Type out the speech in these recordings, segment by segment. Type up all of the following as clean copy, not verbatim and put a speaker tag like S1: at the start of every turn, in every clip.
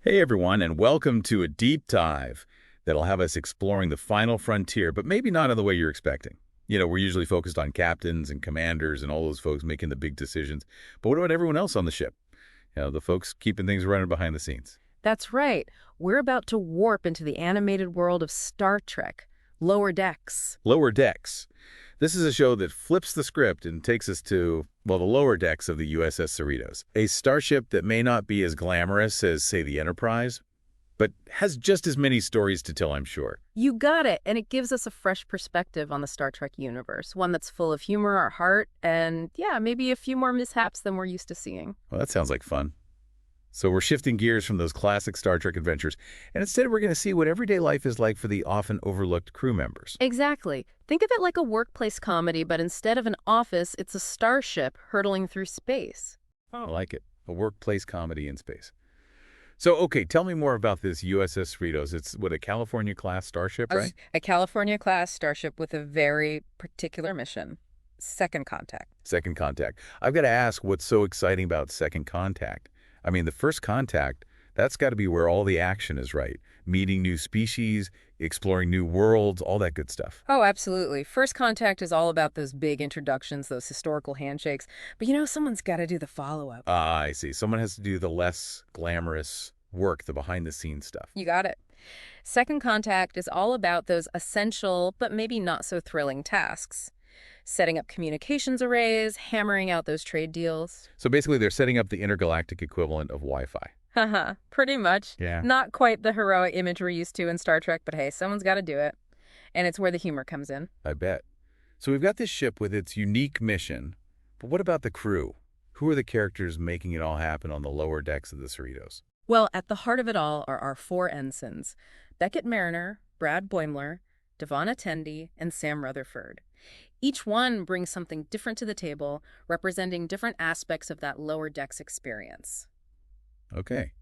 S1: Hey everyone, and welcome to a deep dive that'll have us exploring the final frontier, but maybe not in the way you're expecting. We're usually focused on captains and commanders and all those folks making the big decisions. But what about everyone else on the ship? The folks keeping things running behind the scenes.
S2: That's right. We're about to warp into the animated world of Star Trek, Lower Decks.
S1: Lower Decks. This is a show that flips the script and takes us to, well, the lower decks of the USS Cerritos, a starship that may not be as glamorous as, say, the Enterprise, but has just as many stories to tell, I'm sure.
S2: You got it, and it gives us a fresh perspective on the Star Trek universe, one that's full of humor, heart, and, yeah, maybe a few more mishaps than we're used to seeing.
S1: Well, that sounds like fun. So we're shifting gears from those classic Star Trek adventures, and instead we're going to see what everyday life is like for the often overlooked crew members.
S2: Exactly. Think of it like a workplace comedy, but instead of an office, it's a starship hurtling through space.
S1: Oh, I like it. A workplace comedy in space. So, okay, tell me more about this USS Cerritos. It's, what, a California-class starship, right?
S2: A California-class starship with a very particular mission. Second contact.
S1: Second Contact. I've got to ask, what's so exciting about Second Contact? I mean, the first contact, that's got to be where all the action is, right? Meeting new species, exploring new worlds, all that good stuff.
S2: Oh, absolutely. First contact is all about those big introductions, those historical handshakes. But someone's got to do the follow-up.
S1: Ah, I see. Someone has to do the less glamorous work, the behind-the-scenes stuff.
S2: You got it. Second contact is all about those essential, but maybe not so thrilling tasks. Setting up communications arrays, hammering out those trade deals.
S1: So basically, they're setting up the intergalactic equivalent of Wi-Fi.
S2: Haha, pretty much.
S1: Yeah.
S2: Not quite the heroic image we're used to in Star Trek, but hey, someone's got to do it. And it's where the humor comes in.
S1: I bet. So we've got this ship with its unique mission, but what about the crew? Who are the characters making it all happen on the lower decks of the Cerritos?
S2: Well, at the heart of it all are our four ensigns: Beckett Mariner, Brad Boimler, Devon Attendee, and Sam Rutherford. Each one brings something different to the table, representing different aspects of that lower decks experience.
S1: Okay,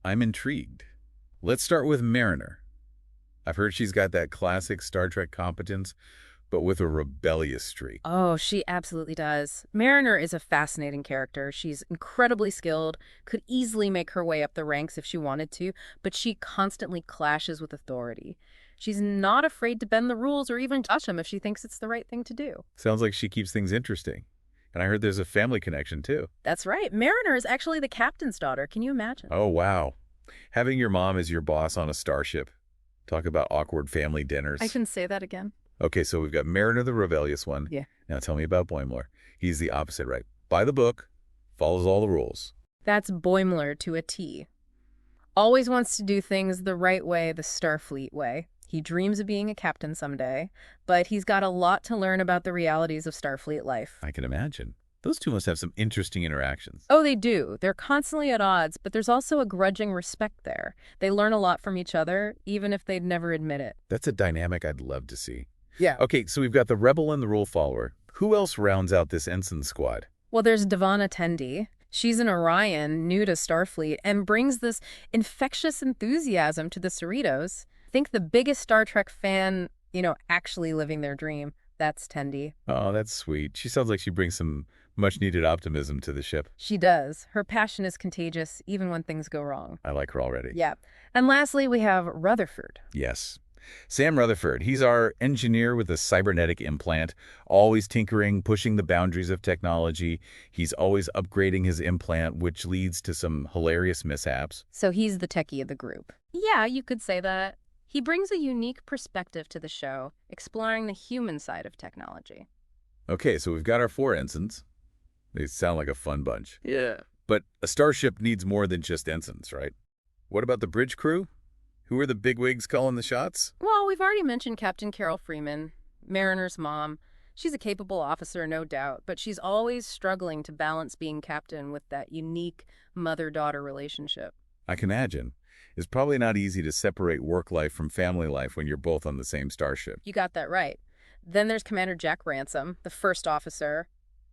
S1: I'm intrigued. Let's start with Mariner. I've heard she's got that classic Star Trek competence, but with a rebellious streak.
S2: Oh, she absolutely does. Mariner is a fascinating character. She's incredibly skilled, could easily make her way up the ranks if she wanted to, but she constantly clashes with authority. She's not afraid to bend the rules or even touch them if she thinks it's the right thing to do.
S1: Sounds like she keeps things interesting. And I heard there's a family connection, too.
S2: That's right. Mariner is actually the captain's daughter. Can you imagine?
S1: Oh, wow. Having your mom as your boss on a starship. Talk about awkward family dinners.
S2: I can say that again.
S1: Okay, so we've got Mariner, the rebellious one.
S2: Yeah.
S1: Now tell me about Boimler. He's the opposite, right? By the book, follows all the rules.
S2: That's Boimler to a T. Always wants to do things the right way, the Starfleet way. He dreams of being a captain someday, but he's got a lot to learn about the realities of Starfleet life.
S1: I can imagine. Those two must have some interesting interactions.
S2: Oh, they do. They're constantly at odds, but there's also a grudging respect there. They learn a lot from each other, even if they'd never admit it.
S1: That's a dynamic I'd love to see.
S2: Yeah.
S1: Okay, so we've got the rebel and the rule follower. Who else rounds out this ensign squad?
S2: Well, there's Devon Attendee. She's an Orion, new to Starfleet, and brings this infectious enthusiasm to the Cerritos. Think the biggest Star Trek fan, actually living their dream. That's Tendi.
S1: Oh, that's sweet. She sounds like she brings some much-needed optimism to the ship.
S2: She does. Her passion is contagious, even when things go wrong.
S1: I like her already.
S2: Yeah. And lastly, we have Rutherford.
S1: Yes. Sam Rutherford. He's our engineer with a cybernetic implant, always tinkering, pushing the boundaries of technology. He's always upgrading his implant, which leads to some hilarious mishaps.
S2: So he's the techie of the group. Yeah, you could say that. He brings a unique perspective to the show, exploring the human side of technology.
S1: Okay, so we've got our four ensigns. They sound like a fun bunch.
S2: Yeah.
S1: But a starship needs more than just ensigns, right? What about the bridge crew? Who are the bigwigs calling the shots?
S2: Well, we've already mentioned Captain Carol Freeman, Mariner's mom. She's a capable officer, no doubt, but she's always struggling to balance being captain with that unique mother-daughter relationship.
S1: I can imagine. It's probably not easy to separate work life from family life when you're both on the same starship.
S2: You got that right. Then there's Commander Jack Ransom, the first officer.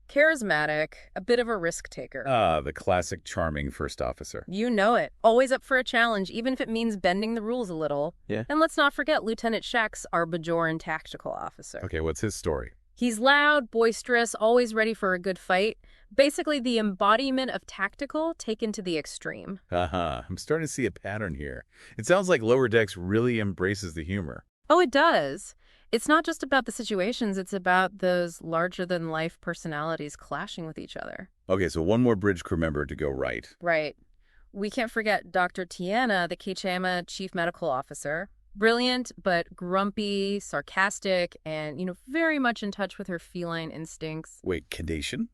S2: Charismatic, a bit of a risk taker.
S1: Ah, the classic charming first officer.
S2: You know it. Always up for a challenge, even if it means bending the rules a little.
S1: Yeah.
S2: And let's not forget Lieutenant Shax, our Bajoran tactical officer.
S1: Okay, what's his story?
S2: He's loud, boisterous, always ready for a good fight, Basically, the embodiment of tactical taken to the extreme.
S1: Haha, I'm starting to see a pattern here. It sounds like Lower Decks really embraces the humor.
S2: Oh, it does. It's not just about the situations, it's about those larger-than-life personalities clashing with each other.
S1: Okay, so one more bridge crew member to go right.
S2: Right. We can't forget Dr. Tiana, the Keichama chief medical officer. Brilliant, but grumpy, sarcastic, and, very much in touch with her feline instincts.
S1: Wait, Cadation?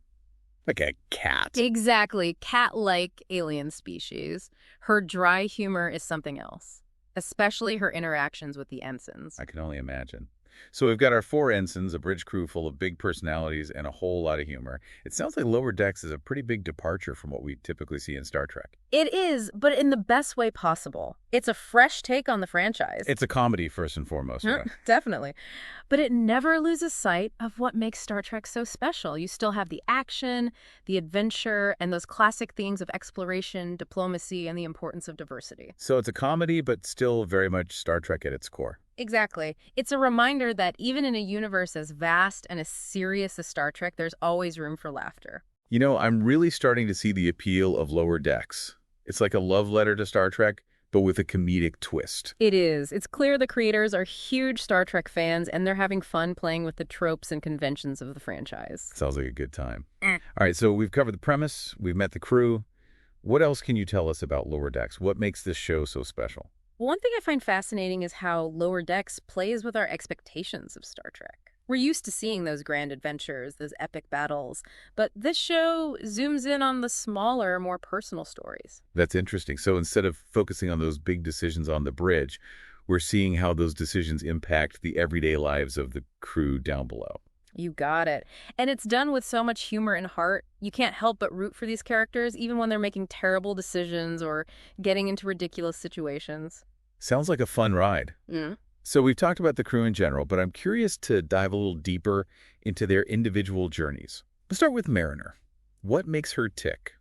S1: Like a cat?
S2: Exactly. Cat-like alien species. Her dry humor is something else, especially her interactions with the ensigns.
S1: I can only imagine. So we've got our 4 ensigns, a bridge crew full of big personalities and a whole lot of humor. It sounds like Lower Decks is a pretty big departure from what we typically see in Star Trek.
S2: It is, but in the best way possible. It's a fresh take on the franchise.
S1: It's a comedy, first and foremost. Yeah.
S2: Definitely. But it never loses sight of what makes Star Trek so special. You still have the action, the adventure, and those classic themes of exploration, diplomacy, and the importance of diversity.
S1: So it's a comedy, but still very much Star Trek at its core.
S2: Exactly. It's a reminder that even in a universe as vast and as serious as Star Trek, there's always room for laughter.
S1: You know, I'm really starting to see the appeal of Lower Decks. It's like a love letter to Star Trek, but with a comedic twist.
S2: It is. It's clear the creators are huge Star Trek fans, and they're having fun playing with the tropes and conventions of the franchise.
S1: Sounds like a good time. All right, so we've covered the premise, we've met the crew. What else can you tell us about Lower Decks? What makes this show so special?
S2: One thing I find fascinating is how Lower Decks plays with our expectations of Star Trek. We're used to seeing those grand adventures, those epic battles, but this show zooms in on the smaller, more personal stories.
S1: That's interesting. So instead of focusing on those big decisions on the bridge, we're seeing how those decisions impact the everyday lives of the crew down below.
S2: You got it. And it's done with so much humor and heart. You can't help but root for these characters, even when they're making terrible decisions or getting into ridiculous situations.
S1: Sounds like a fun ride. So we've talked about the crew in general, but I'm curious to dive a little deeper into their individual journeys. Let's start with Mariner. What makes her tick?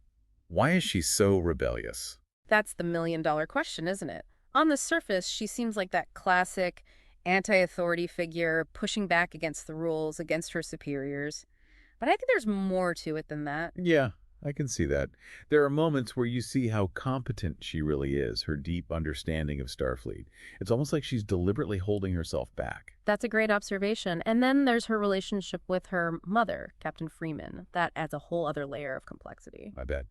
S1: Why is she so rebellious?
S2: That's the million-dollar question, isn't it? On the surface, she seems like that classic anti-authority figure pushing back against the rules, against her superiors. But I think there's more to it than that.
S1: Yeah, I can see that. There are moments where you see how competent she really is, her deep understanding of Starfleet. It's almost like she's deliberately holding herself back.
S2: That's a great observation. And then there's her relationship with her mother, Captain Freeman. That adds a whole other layer of complexity.
S1: I bet.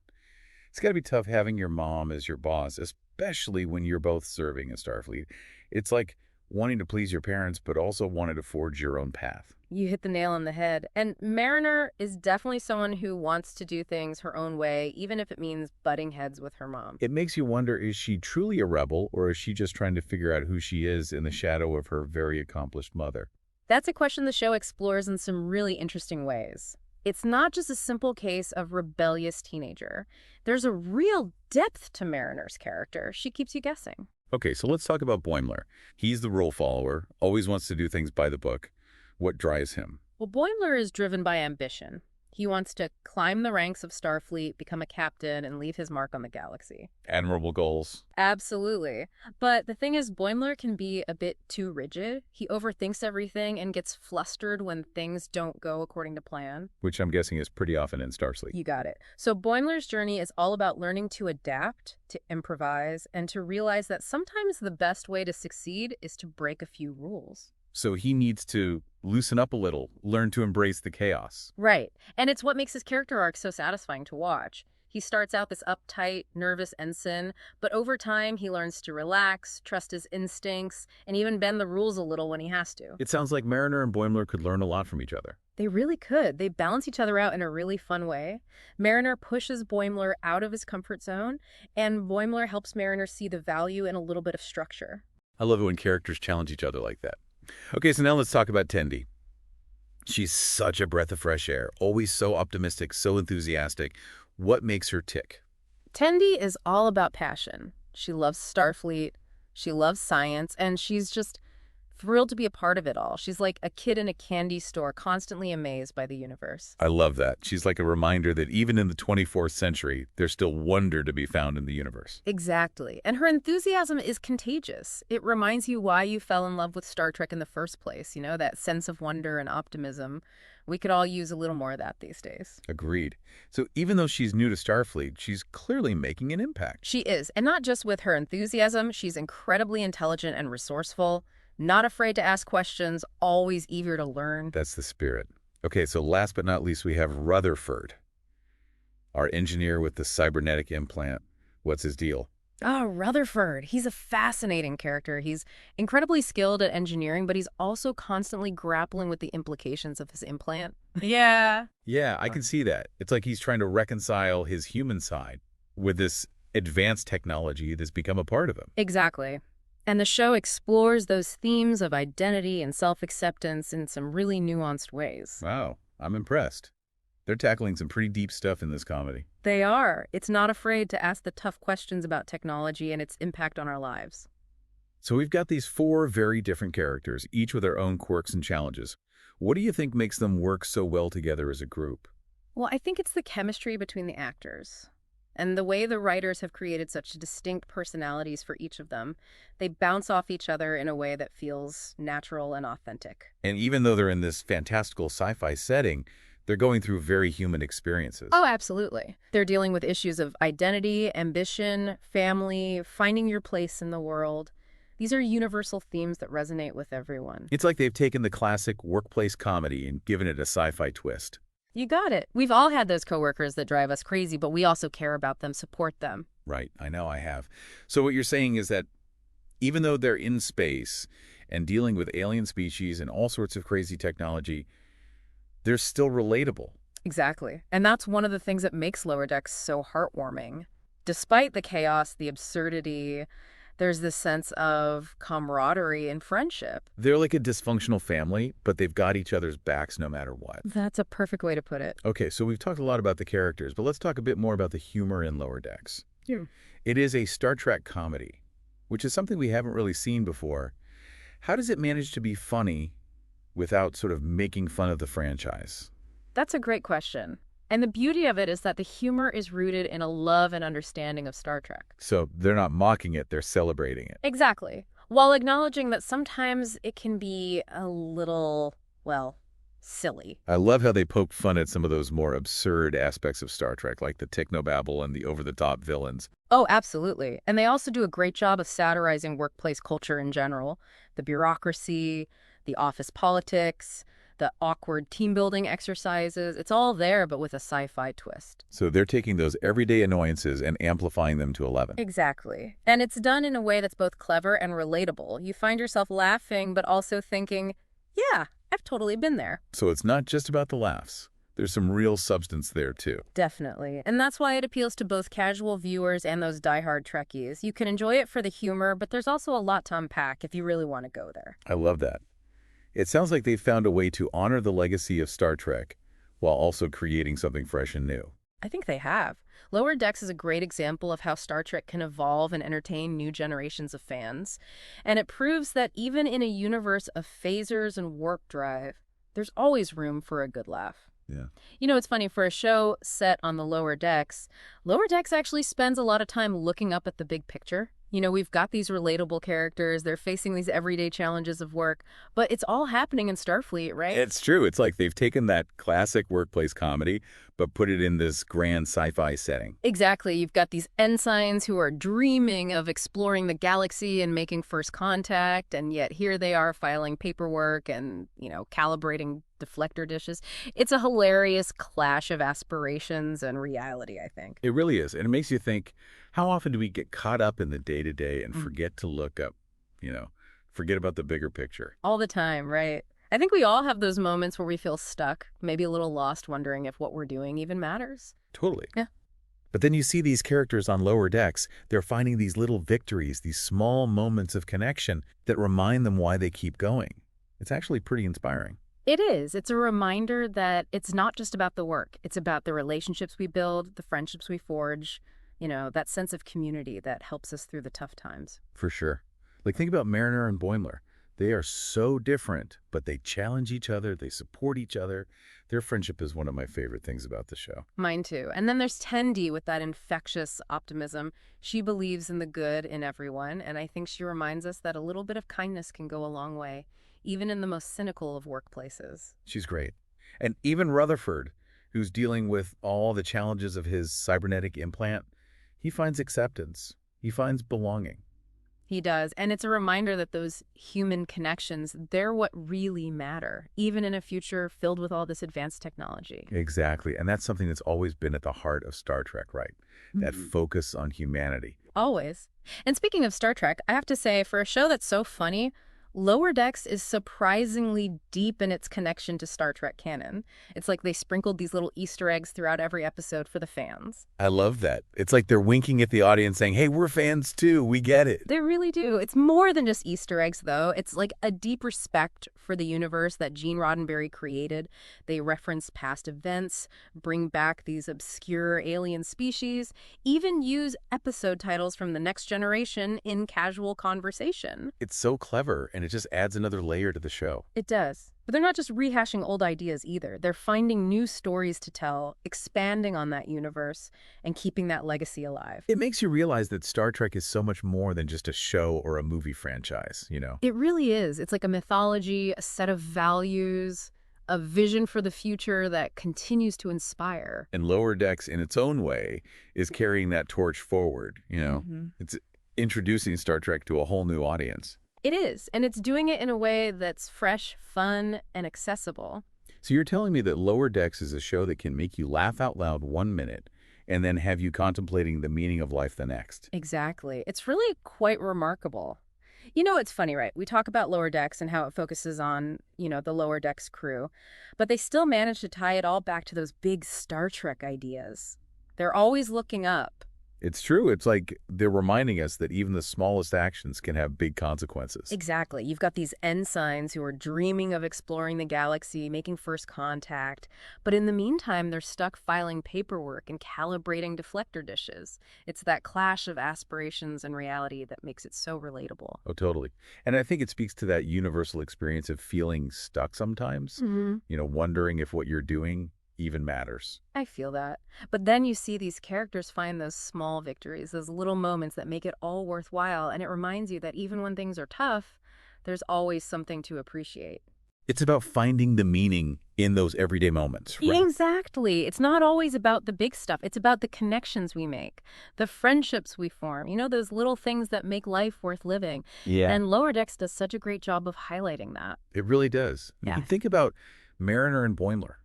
S1: It's got to be tough having your mom as your boss, especially when you're both serving in Starfleet. It's like wanting to please your parents, but also wanting to forge your own path.
S2: You hit the nail on the head. And Mariner is definitely someone who wants to do things her own way, even if it means butting heads with her mom.
S1: It makes you wonder, is she truly a rebel, or is she just trying to figure out who she is in the shadow of her very accomplished mother?
S2: That's a question the show explores in some really interesting ways. It's not just a simple case of rebellious teenager. There's a real depth to Mariner's character. She keeps you guessing.
S1: Okay, so let's talk about Boimler. He's the rule follower, always wants to do things by the book. What drives him?
S2: Well, Boimler is driven by ambition. He wants to climb the ranks of Starfleet, become a captain, and leave his mark on the galaxy.
S1: Admirable goals.
S2: Absolutely. But the thing is, Boimler can be a bit too rigid. He overthinks everything and gets flustered when things don't go according to plan.
S1: Which I'm guessing is pretty often in Starfleet.
S2: You got it. So Boimler's journey is all about learning to adapt, to improvise, and to realize that sometimes the best way to succeed is to break a few rules.
S1: So he needs to loosen up a little, learn to embrace the chaos.
S2: Right. And it's what makes his character arc so satisfying to watch. He starts out this uptight, nervous ensign, but over time he learns to relax, trust his instincts, and even bend the rules a little when he has to.
S1: It sounds like Mariner and Boimler could learn a lot from each other.
S2: They really could. They balance each other out in a really fun way. Mariner pushes Boimler out of his comfort zone, and Boimler helps Mariner see the value in a little bit of structure.
S1: I love it when characters challenge each other like that. Okay, so now let's talk about Tendi. She's such a breath of fresh air, always so optimistic, so enthusiastic. What makes her tick?
S2: Tendi is all about passion. She loves Starfleet, she loves science, and she's just thrilled to be a part of it all. She's like a kid in a candy store, constantly amazed by the universe.
S1: I love that. She's like a reminder that even in the 24th century, there's still wonder to be found in the universe.
S2: Exactly. And her enthusiasm is contagious. It reminds you why you fell in love with Star Trek in the first place, that sense of wonder and optimism. We could all use a little more of that these days.
S1: Agreed. So even though she's new to Starfleet, she's clearly making an impact.
S2: She is. And not just with her enthusiasm, she's incredibly intelligent and resourceful, not afraid to ask questions, always eager to learn.
S1: That's the spirit. Okay, so last but not least, we have Rutherford, our engineer with the cybernetic implant. What's his deal?
S2: Oh, Rutherford. He's a fascinating character. He's incredibly skilled at engineering, but he's also constantly grappling with the implications of his implant. Yeah.
S1: Yeah, I can see that. It's like he's trying to reconcile his human side with this advanced technology that's become a part of him.
S2: Exactly. And the show explores those themes of identity and self-acceptance in some really nuanced ways.
S1: Wow, I'm impressed. They're tackling some pretty deep stuff in this comedy.
S2: They are. It's not afraid to ask the tough questions about technology and its impact on our lives.
S1: So we've got these four very different characters, each with their own quirks and challenges. What do you think makes them work so well together as a group?
S2: Well, I think it's the chemistry between the actors. And the way the writers have created such distinct personalities for each of them, they bounce off each other in a way that feels natural and authentic.
S1: And even though they're in this fantastical sci-fi setting, they're going through very human experiences.
S2: Oh, absolutely. They're dealing with issues of identity, ambition, family, finding your place in the world. These are universal themes that resonate with everyone.
S1: It's like they've taken the classic workplace comedy and given it a sci-fi twist.
S2: You got it. We've all had those coworkers that drive us crazy, but we also care about them, support them.
S1: Right, I know I have. So what you're saying is that even though they're in space and dealing with alien species and all sorts of crazy technology, they're still relatable.
S2: Exactly. And that's one of the things that makes Lower Decks so heartwarming. Despite the chaos, the absurdity, there's this sense of camaraderie and friendship.
S1: They're like a dysfunctional family, but they've got each other's backs no matter what.
S2: That's a perfect way to put it.
S1: Okay, so we've talked a lot about the characters, but let's talk a bit more about the humor in Lower Decks.
S2: Yeah.
S1: It is a Star Trek comedy, which is something we haven't really seen before. How does it manage to be funny without sort of making fun of the franchise?
S2: That's a great question. And the beauty of it is that the humor is rooted in a love and understanding of Star Trek.
S1: So they're not mocking it, they're celebrating it.
S2: Exactly. While acknowledging that sometimes it can be a little, well, silly.
S1: I love how they poke fun at some of those more absurd aspects of Star Trek, like the technobabble and the over-the-top villains.
S2: Oh, absolutely. And they also do a great job of satirizing workplace culture in general. The bureaucracy, the office politics, the awkward team-building exercises. It's all there, but with a sci-fi twist.
S1: So they're taking those everyday annoyances and amplifying them to 11.
S2: Exactly. And it's done in a way that's both clever and relatable. You find yourself laughing, but also thinking, yeah, I've totally been there.
S1: So it's not just about the laughs. There's some real substance there, too.
S2: Definitely. And that's why it appeals to both casual viewers and those diehard Trekkies. You can enjoy it for the humor, but there's also a lot to unpack if you really want to go there.
S1: I love that. It sounds like they've found a way to honor the legacy of Star Trek while also creating something fresh and new.
S2: I think they have. Lower Decks is a great example of how Star Trek can evolve and entertain new generations of fans. And it proves that even in a universe of phasers and warp drive, there's always room for a good laugh.
S1: Yeah.
S2: It's funny, for a show set on the Lower Decks actually spends a lot of time looking up at the big picture. We've got these relatable characters. They're facing these everyday challenges of work, but it's all happening in Starfleet, right?
S1: It's true. It's like they've taken that classic workplace comedy, but put it in this grand sci-fi setting.
S2: Exactly. You've got these ensigns who are dreaming of exploring the galaxy and making first contact, and yet here they are filing paperwork and, calibrating deflector dishes. It's a hilarious clash of aspirations and reality, I think.
S1: It really is. And it makes you think, how often do we get caught up in the day-to-day and forget to look up, forget about the bigger picture?
S2: All the time, right? I think we all have those moments where we feel stuck, maybe a little lost, wondering if what we're doing even matters.
S1: Totally.
S2: Yeah.
S1: But then you see these characters on Lower Decks. They're finding these little victories, these small moments of connection that remind them why they keep going. It's actually pretty inspiring.
S2: It is. It's a reminder that it's not just about the work. It's about the relationships we build, the friendships we forge, that sense of community that helps us through the tough times.
S1: For sure. Like, think about Mariner and Boimler. They are so different, but they challenge each other, they support each other. Their friendship is one of my favorite things about the show.
S2: Mine too. And then there's Tendi with that infectious optimism. She believes in the good in everyone, and I think she reminds us that a little bit of kindness can go a long way, even in the most cynical of workplaces.
S1: She's great. And even Rutherford, who's dealing with all the challenges of his cybernetic implant, he finds acceptance. He finds belonging.
S2: He does, and it's a reminder that those human connections, they're what really matter, even in a future filled with all this advanced technology.
S1: Exactly. And that's something that's always been at the heart of Star Trek, right? That focus on humanity.
S2: Always. And speaking of Star Trek, I have to say, for a show that's so funny, Lower Decks is surprisingly deep in its connection to Star Trek canon. It's like they sprinkled these little Easter eggs throughout every episode for the fans.
S1: I love that. It's like they're winking at the audience saying, hey, we're fans too. We get it.
S2: They really do. It's more than just Easter eggs, though. It's like a deep respect for the universe that Gene Roddenberry created. They reference past events, bring back these obscure alien species, even use episode titles from The Next Generation in casual conversation.
S1: It's so clever, and it just adds another layer to the show.
S2: It does. But they're not just rehashing old ideas either. They're finding new stories to tell, expanding on that universe, and keeping that legacy alive.
S1: It makes you realize that Star Trek is so much more than just a show or a movie franchise, you know?
S2: It really is. It's like a mythology, a set of values, a vision for the future that continues to inspire.
S1: And Lower Decks, in its own way, is carrying that torch forward, you know? It's introducing Star Trek to a whole new audience.
S2: It is, and it's doing it in a way that's fresh, fun, and accessible.
S1: So you're telling me that Lower Decks is a show that can make you laugh out loud 1 minute and then have you contemplating the meaning of life the next?
S2: Exactly. It's really quite remarkable. You know, it's funny, right? We talk about Lower Decks and how it focuses on, the Lower Decks crew, but they still manage to tie it all back to those big Star Trek ideas. They're always looking up.
S1: It's true. It's like they're reminding us that even the smallest actions can have big consequences.
S2: Exactly. You've got these ensigns who are dreaming of exploring the galaxy, making first contact. But in the meantime, they're stuck filing paperwork and calibrating deflector dishes. It's that clash of aspirations and reality that makes it so relatable.
S1: Oh, totally. And I think it speaks to that universal experience of feeling stuck sometimes, wondering if what you're doing even matters.
S2: I feel that. But then you see these characters find those small victories, those little moments that make it all worthwhile, and it reminds you that even when things are tough, there's always something to appreciate.
S1: It's about finding the meaning in those everyday moments, right?
S2: Exactly. It's not always about the big stuff. It's about the connections we make, the friendships we form, those little things that make life worth living.
S1: Yeah.
S2: And Lower Decks does such a great job of highlighting that.
S1: It really does.
S2: Yeah.
S1: You can think about Mariner and Boimler.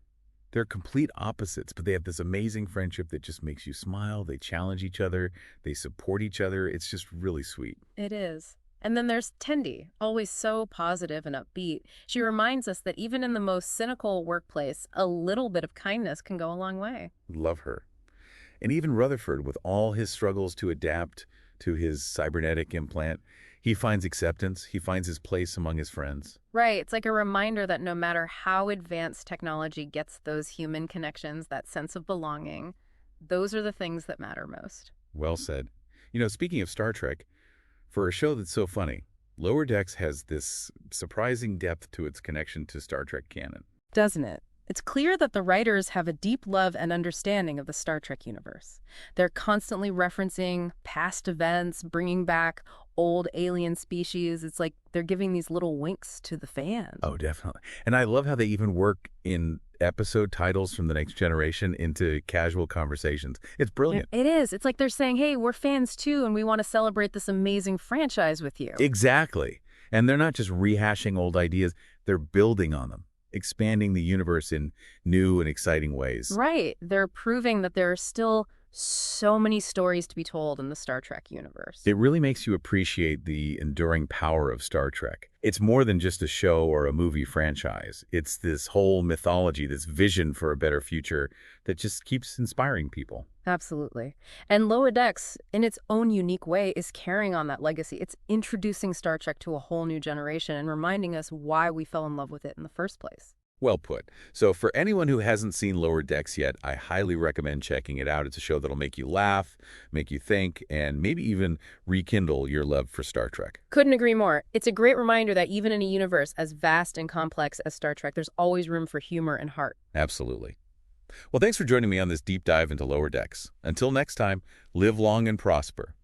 S1: They're complete opposites, but they have this amazing friendship that just makes you smile. They challenge each other. They support each other. It's just really sweet.
S2: It is. And then there's Tendi, always so positive and upbeat. She reminds us that even in the most cynical workplace, a little bit of kindness can go a long way.
S1: Love her. And even Rutherford, with all his struggles to adapt to his cybernetic implant, he finds acceptance. He finds his place among his friends.
S2: Right. It's like a reminder that no matter how advanced technology gets those human connections, that sense of belonging, those are the things that matter most.
S1: Well said. Speaking of Star Trek, for a show that's so funny, Lower Decks has this surprising depth to its connection to Star Trek canon.
S2: Doesn't it? It's clear that the writers have a deep love and understanding of the Star Trek universe. They're constantly referencing past events, bringing back old alien species. It's like they're giving these little winks to the fans.
S1: Oh, definitely. And I love how they even work in episode titles from The Next Generation into casual conversations. It's brilliant.
S2: It is. It's like they're saying, hey, we're fans too, and we want to celebrate this amazing franchise with you.
S1: Exactly. And they're not just rehashing old ideas, they're building on them, expanding the universe in new and exciting ways.
S2: Right. They're proving that there are still so many stories to be told in the Star Trek universe.
S1: It really makes you appreciate the enduring power of Star Trek. It's more than just a show or a movie franchise. It's this whole mythology, this vision for a better future that just keeps inspiring people.
S2: Absolutely. And Lower Decks, in its own unique way, is carrying on that legacy. It's introducing Star Trek to a whole new generation and reminding us why we fell in love with it in the first place.
S1: Well put. So for anyone who hasn't seen Lower Decks yet, I highly recommend checking it out. It's a show that'll make you laugh, make you think, and maybe even rekindle your love for Star Trek.
S2: Couldn't agree more. It's a great reminder that even in a universe as vast and complex as Star Trek, there's always room for humor and heart.
S1: Absolutely. Well, thanks for joining me on this deep dive into Lower Decks. Until next time, live long and prosper.